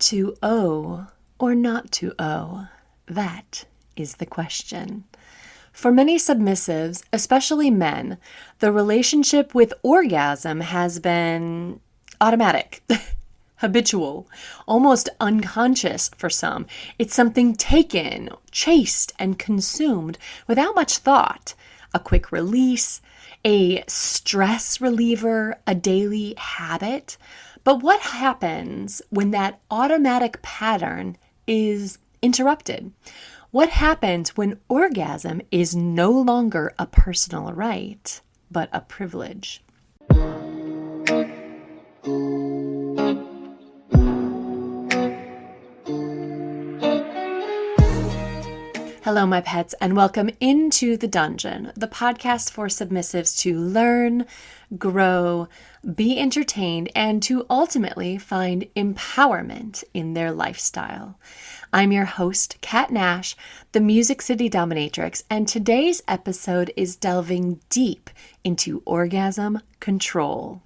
To owe or not to owe? That is the question. For many submissives, especially men, the relationship with orgasm has been automatic, habitual, almost unconscious for some. It's something taken, chased, and consumed without much thought. A quick release, a stress reliever, a daily habit. But what happens when that automatic pattern is interrupted? What happens when orgasm is no longer a personal right, but a privilege? Hello, my pets, and welcome into The Dungeon, the podcast for submissives to learn, grow, be entertained, and to ultimately find empowerment in their lifestyle. I'm your host, Kat Nash, the Music City Dominatrix, and today's episode is delving deep into orgasm control.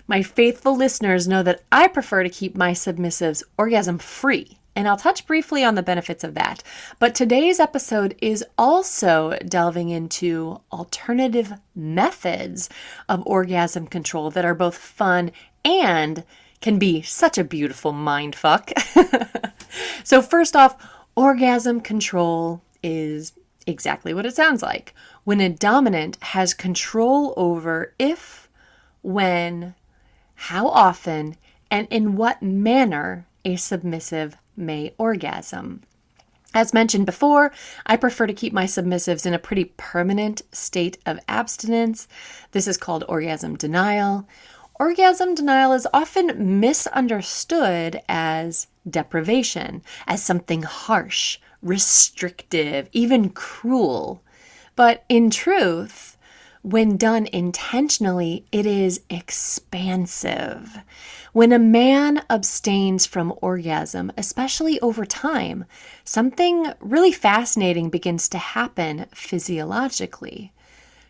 My faithful listeners know that I prefer to keep my submissives orgasm-free, and I'll touch briefly on the benefits of that. But today's episode is also delving into alternative methods of orgasm control that are both fun and can be such a beautiful mindfuck. So first off, orgasm control is exactly what it sounds like. When a dominant has control over if, when, how often, and in what manner a submissive may orgasm. As mentioned before, I prefer to keep my submissives in a pretty permanent state of abstinence. This is called orgasm denial. Orgasm denial is often misunderstood as deprivation, as something harsh, restrictive, even cruel. But in truth, when done intentionally, it is expansive. When a man abstains from orgasm, especially over time, something really fascinating begins to happen physiologically.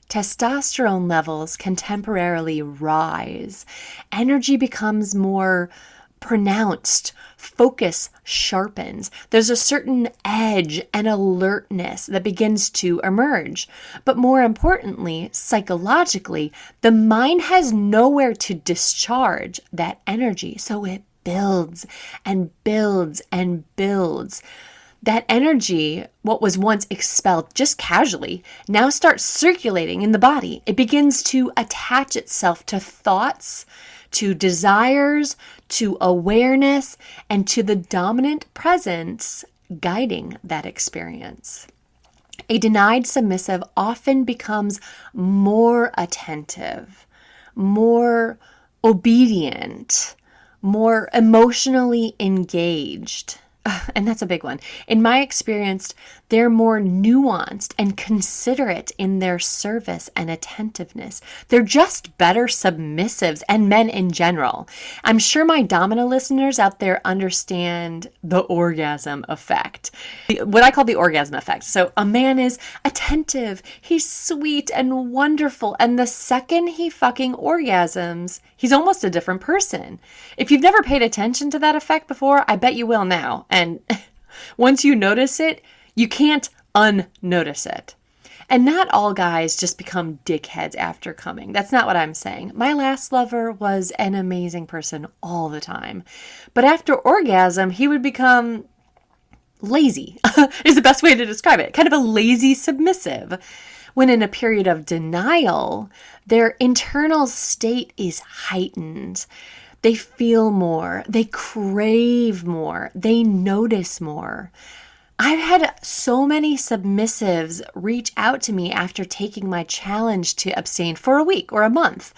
Testosterone levels can temporarily rise. Energy becomes more pronounced. Focus sharpens. There's a certain edge and alertness that begins to emerge. But more importantly, psychologically, the mind has nowhere to discharge that energy. So it builds and builds and builds. That energy, what was once expelled just casually, now starts circulating in the body. It begins to attach itself to thoughts, to desires, to awareness, and to the dominant presence guiding that experience. A denied submissive often becomes more attentive, more obedient, more emotionally engaged. And that's a big one. In my experience, they're more nuanced and considerate in their service and attentiveness. They're just better submissives and men in general. I'm sure my Domina listeners out there understand the orgasm effect. What I call the orgasm effect. So a man is attentive, he's sweet and wonderful, and the second he fucking orgasms, he's almost a different person. If you've never paid attention to that effect before, I bet you will now. And once you notice it, you can't unnotice it. And not all guys just become dickheads after coming. That's not what I'm saying. My last lover was an amazing person all the time. But after orgasm, he would become lazy, is the best way to describe it. Kind of a lazy submissive. When in a period of denial, their internal state is heightened. They feel more, they crave more, they notice more. I've had so many submissives reach out to me after taking my challenge to abstain for a week or a month.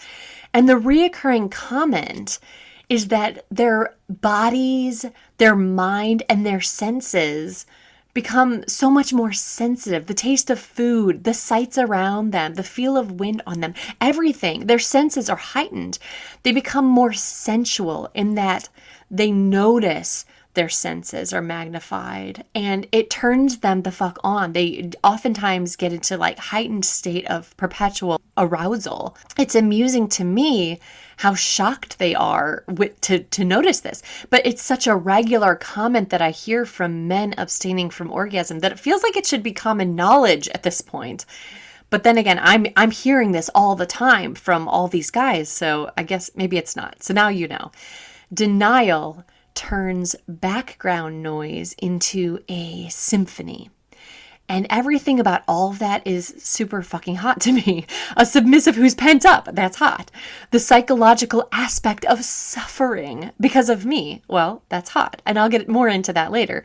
And the reoccurring comment is that their bodies, their mind, and their senses become so much more sensitive. The taste of food, the sights around them, the feel of wind on them, everything. Their senses are heightened. They become more sensual in that they notice their senses are magnified and it turns them the fuck on. They oftentimes get into like heightened state of perpetual arousal. It's amusing to me how shocked they are to notice this. But it's such a regular comment that I hear from men abstaining from orgasm that it feels like it should be common knowledge at this point. But then again, I'm hearing this all the time from all these guys, so I guess maybe it's not. So now you know. Denial turns background noise into a symphony. And everything about all of that is super fucking hot to me. A submissive who's pent up, that's hot. The psychological aspect of suffering because of me, well, that's hot. And I'll get more into that later.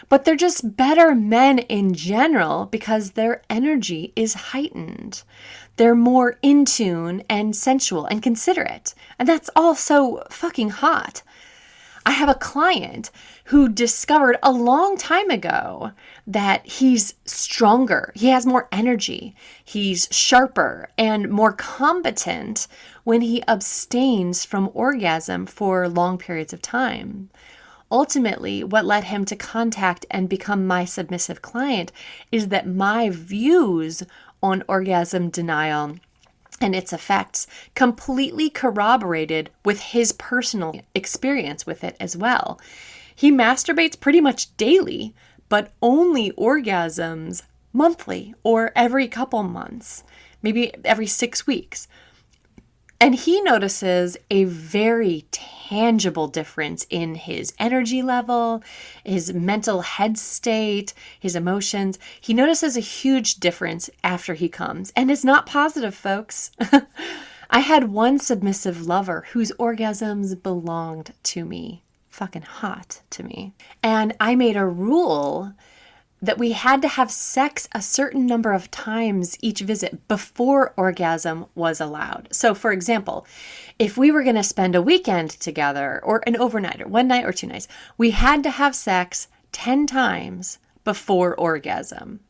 But they're just better men in general because their energy is heightened. They're more in tune and sensual and considerate. And that's all so fucking hot. I have a client who discovered a long time ago that he's stronger. He has more energy. He's sharper and more competent when he abstains from orgasm for long periods of time. Ultimately, what led him to contact and become my submissive client is that my views on orgasm denial and its effects completely corroborated with his personal experience with it as well. He masturbates pretty much daily, but only orgasms monthly or every couple months, maybe every 6 weeks. And he notices a very tangible difference in his energy level, his mental head state, his emotions. He notices a huge difference after he comes. And it's not positive, folks. I had one submissive lover whose orgasms belonged to me. Fucking hot to me. And I made a rule that we had to have sex a certain number of times each visit before orgasm was allowed. So for example, if we were going to spend a weekend together or an overnight or one night or 2 nights, we had to have sex 10 times before orgasm.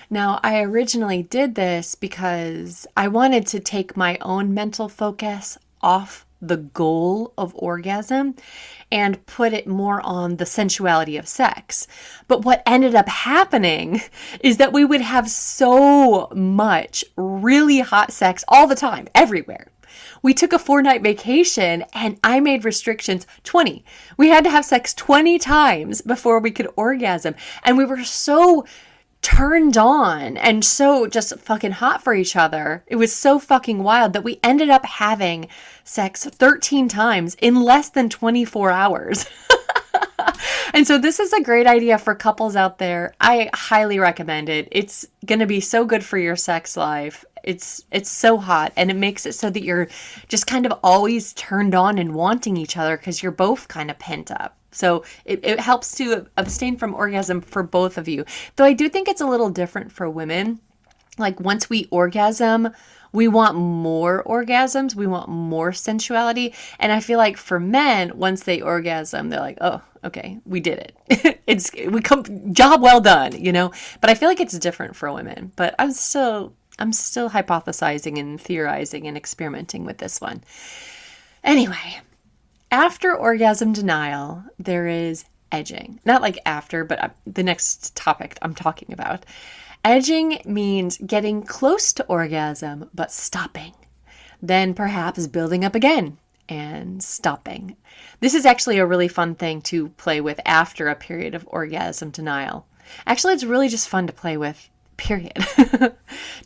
Now, I originally did this because I wanted to take my own mental focus off the goal of orgasm and put it more on the sensuality of sex. But what ended up happening is that we would have so much really hot sex all the time, everywhere. We took a 4-night vacation and I made restrictions 20. We had to have sex 20 times before we could orgasm. And we were so turned on and so just fucking hot for each other. It was so fucking wild that we ended up having sex 13 times in less than 24 hours. And so this is a great idea for couples out there. I highly recommend it. It's going to be so good for your sex life. It's so hot, and it makes it so that you're just kind of always turned on and wanting each other because you're both kind of pent up. So it helps to abstain from orgasm for both of you. Though I do think it's a little different for women. Like once we orgasm, we want more orgasms. We want more sensuality. And I feel like for men, once they orgasm, they're like, oh, okay, we did it. Job well done, you know? But I feel like it's different for women. But I'm still hypothesizing and theorizing and experimenting with this one. Anyway, after orgasm denial, there is edging. Not like after, but the next topic I'm talking about. Edging means getting close to orgasm, but stopping. Then perhaps building up again and stopping. This is actually a really fun thing to play with after a period of orgasm denial. Actually, it's really just fun to play with, period.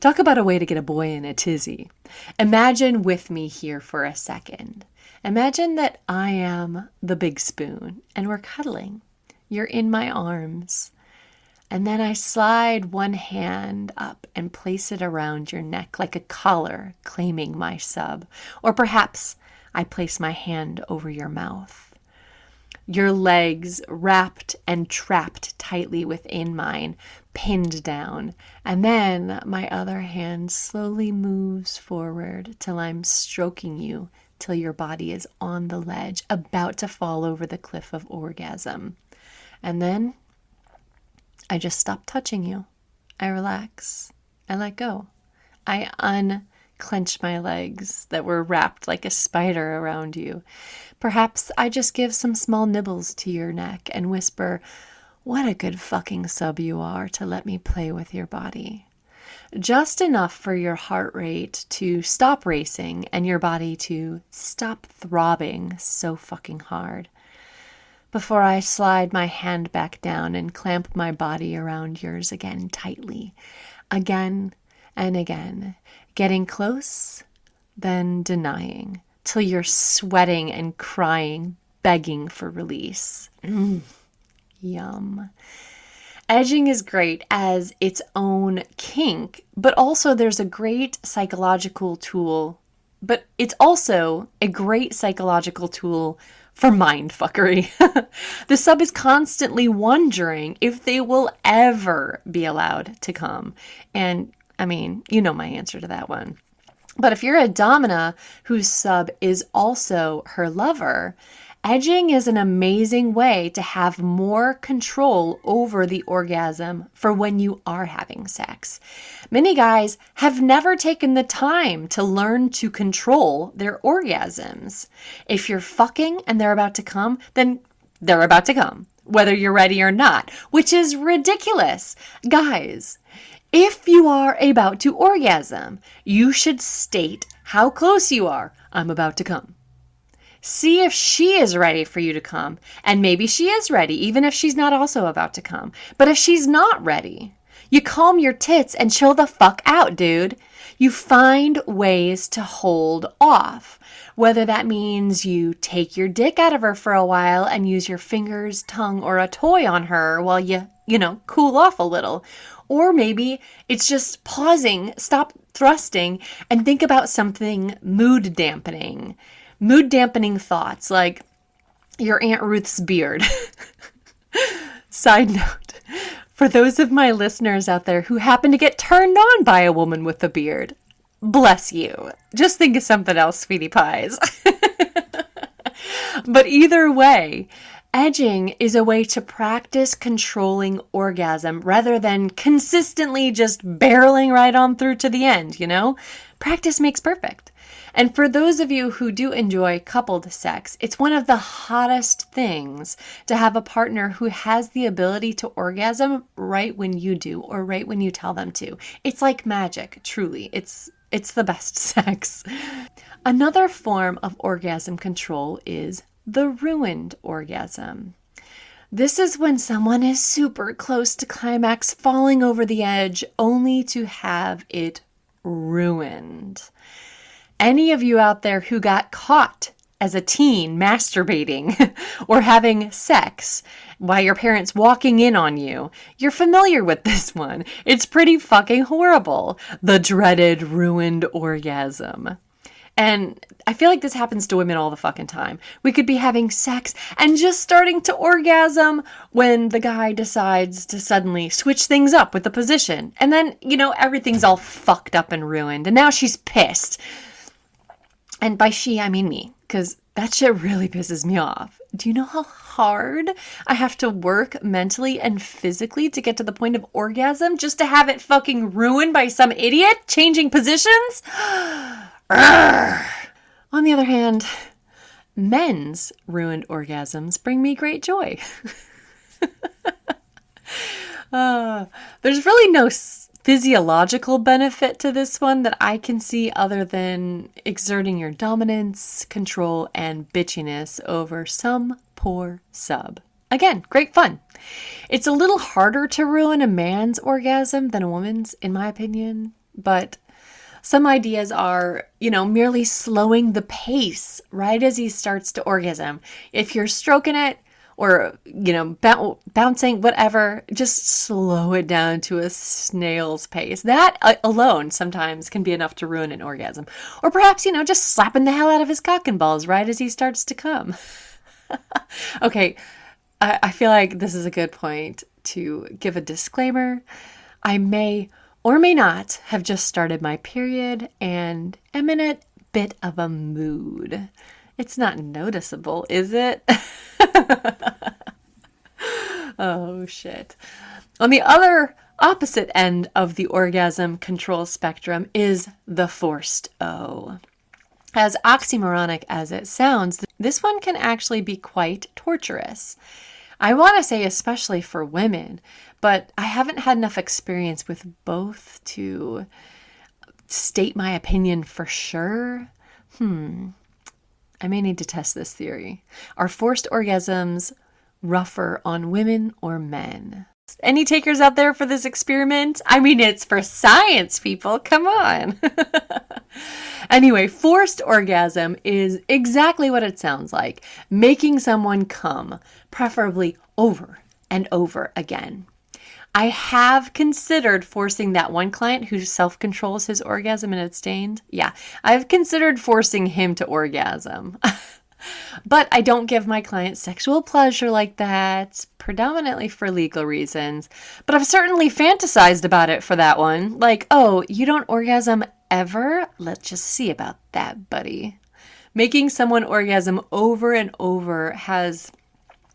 Talk about a way to get a boy in a tizzy. Imagine with me here for a second. Imagine that I am the big spoon and we're cuddling. You're in my arms. And then I slide one hand up and place it around your neck like a collar claiming my sub. Or perhaps I place my hand over your mouth. Your legs wrapped and trapped tightly within mine, pinned down. And then my other hand slowly moves forward till I'm stroking you till your body is on the ledge, about to fall over the cliff of orgasm. And then I just stop touching you. I relax. I let go. I clench my legs that were wrapped like a spider around you. Perhaps I just give some small nibbles to your neck and whisper, "What a good fucking sub you are to let me play with your body." Just enough for your heart rate to stop racing and your body to stop throbbing so fucking hard. Before I slide my hand back down and clamp my body around yours again tightly, again and again, getting close, then denying, till you're sweating and crying, begging for release. Yum. Edging is great as its own kink, but also there's a great psychological tool, but it's also a great psychological tool for mind fuckery. The sub is constantly wondering if they will ever be allowed to come. And I mean, you know my answer to that one. But if you're a domina whose sub is also her lover, edging is an amazing way to have more control over the orgasm for when you are having sex. Many guys have never taken the time to learn to control their orgasms. If you're fucking and they're about to come, then they're about to come, whether you're ready or not, which is ridiculous. Guys, if you are about to orgasm, you should state how close you are. I'm about to come. See if she is ready for you to come. And maybe she is ready, even if she's not also about to come. But if she's not ready, you calm your tits and chill the fuck out, dude. You find ways to hold off. Whether that means you take your dick out of her for a while and use your fingers, tongue, or a toy on her while you cool off a little. Or maybe it's just pausing, stop thrusting, and think about something mood dampening. Mood dampening thoughts like your Aunt Ruth's beard. Side note, for those of my listeners out there who happen to get turned on by a woman with a beard, bless you. Just think of something else, sweetie pies. But either way, edging is a way to practice controlling orgasm rather than consistently just barreling right on through to the end, Practice makes perfect. And for those of you who do enjoy coupled sex, it's one of the hottest things to have a partner who has the ability to orgasm right when you do or right when you tell them to. It's like magic, truly. It's the best sex. Another form of orgasm control is the ruined orgasm. This is when someone is super close to climax, falling over the edge, only to have it ruined. Any of you out there who got caught as a teen masturbating or having sex while your parents walking in on you, you're familiar with this one. It's pretty fucking horrible. The dreaded ruined orgasm. And I feel like this happens to women all the fucking time. We could be having sex and just starting to orgasm when the guy decides to suddenly switch things up with the position. And then, everything's all fucked up and ruined. And now she's pissed. And by she, I mean me, because that shit really pisses me off. Do you know how hard I have to work mentally and physically to get to the point of orgasm just to have it fucking ruined by some idiot changing positions? On the other hand, men's ruined orgasms bring me great joy. There's really no physiological benefit to this one that I can see other than exerting your dominance, control, and bitchiness over some poor sub. Again, great fun. It's a little harder to ruin a man's orgasm than a woman's, in my opinion, but some ideas are, merely slowing the pace right as he starts to orgasm. If you're stroking it, or, bouncing, whatever, just slow it down to a snail's pace. That alone sometimes can be enough to ruin an orgasm. Or perhaps, just slapping the hell out of his cock and balls right as he starts to come. Okay, I feel like this is a good point to give a disclaimer. I may or may not have just started my period and am in a bit of a mood. It's not noticeable, is it? Oh, shit. On the other Opposite end of the orgasm control spectrum is the forced O. As oxymoronic as it sounds, this one can actually be quite torturous. I want to say especially for women, but I haven't had enough experience with both to state my opinion for sure. I may need to test this theory. Are forced orgasms rougher on women or men? Any takers out there for this experiment? I mean, it's for science, people. Come on. Anyway, forced orgasm is exactly what it sounds like. Making someone come, preferably over and over again. I have considered forcing that one client who self-controls his orgasm and abstained. Yeah, I've considered forcing him to orgasm. But I don't give my clients sexual pleasure like that, predominantly for legal reasons. But I've certainly fantasized about it for that one. Like, oh, you don't orgasm ever? Let's just see about that, buddy. Making someone orgasm over and over has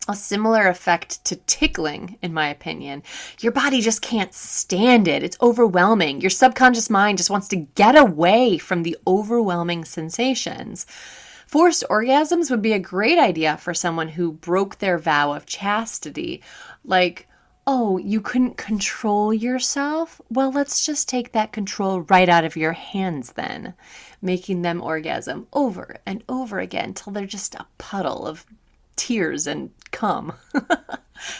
a similar effect to tickling, in my opinion. Your body just can't stand it. It's overwhelming. Your subconscious mind just wants to get away from the overwhelming sensations. Forced orgasms would be a great idea for someone who broke their vow of chastity. Like, oh, you couldn't control yourself? Well, let's just take that control right out of your hands then. Making them orgasm over and over again till they're just a puddle of tears and cum.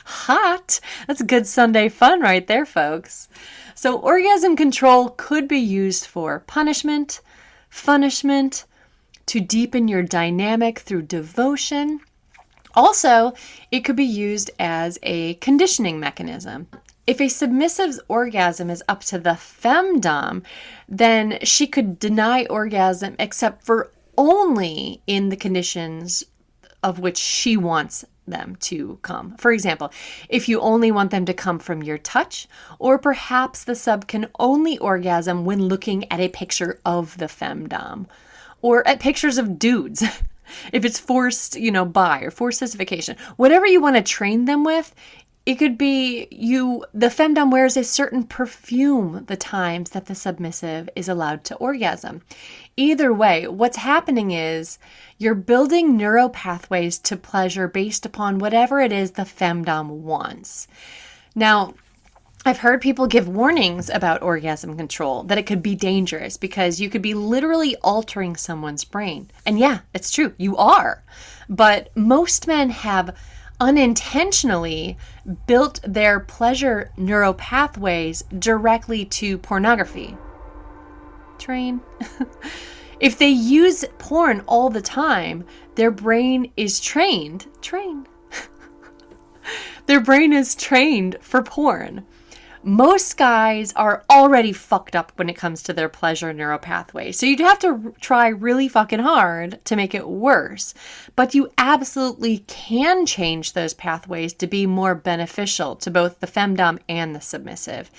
Hot! That's good Sunday fun right there, folks. So orgasm control could be used for punishment, punishment, to deepen your dynamic through devotion. Also, it could be used as a conditioning mechanism. If a submissive's orgasm is up to the femdom, then she could deny orgasm except for only in the conditions of which she wants them to come. For example, if you only want them to come from your touch, or perhaps the sub can only orgasm when looking at a picture of the femdom, or at pictures of dudes. If it's forced, bi or forced sissification, whatever you want to train them with, it could be the femdom wears a certain perfume the times that the submissive is allowed to orgasm. Either way, what's happening is you're building neural pathways to pleasure based upon whatever it is the femdom wants. Now, I've heard people give warnings about orgasm control, that it could be dangerous because you could be literally altering someone's brain. And yeah, it's true, you are. But most men have unintentionally built their pleasure neural pathways directly to pornography. Train. If they use porn all the time, their brain is trained. Their brain is trained for porn. Most guys are already fucked up when it comes to their pleasure neural pathway. So you'd have to try really fucking hard to make it worse. But you absolutely can change those pathways to be more beneficial to both the femdom and the submissive.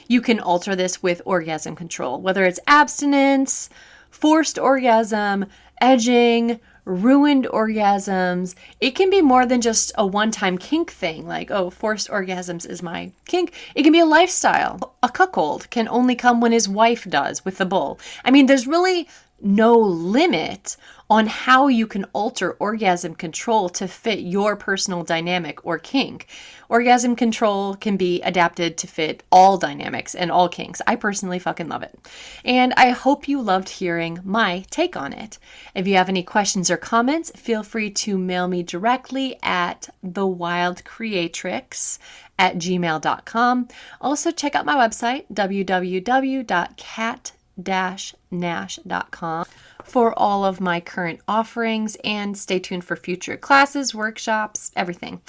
You can alter this with orgasm control, whether it's abstinence, forced orgasm, edging, ruined orgasms. It can be more than just a one-time kink thing, like, oh, forced orgasms is my kink. It can be a lifestyle. A cuckold can only come when his wife does with the bull. I mean, there's really no limit on how you can alter orgasm control to fit your personal dynamic or kink. Orgasm control can be adapted to fit all dynamics and all kinks. I personally fucking love it. And I hope you loved hearing my take on it. If you have any questions or comments, feel free to mail me directly at thewildcreatrix@gmail.com. Also, check out my website, www.KatNash.com, for all of my current offerings, and stay tuned for future classes, workshops, everything.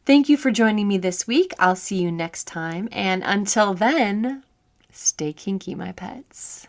Thank you for joining me this week. I'll see you next time. And until then, stay kinky, my pets.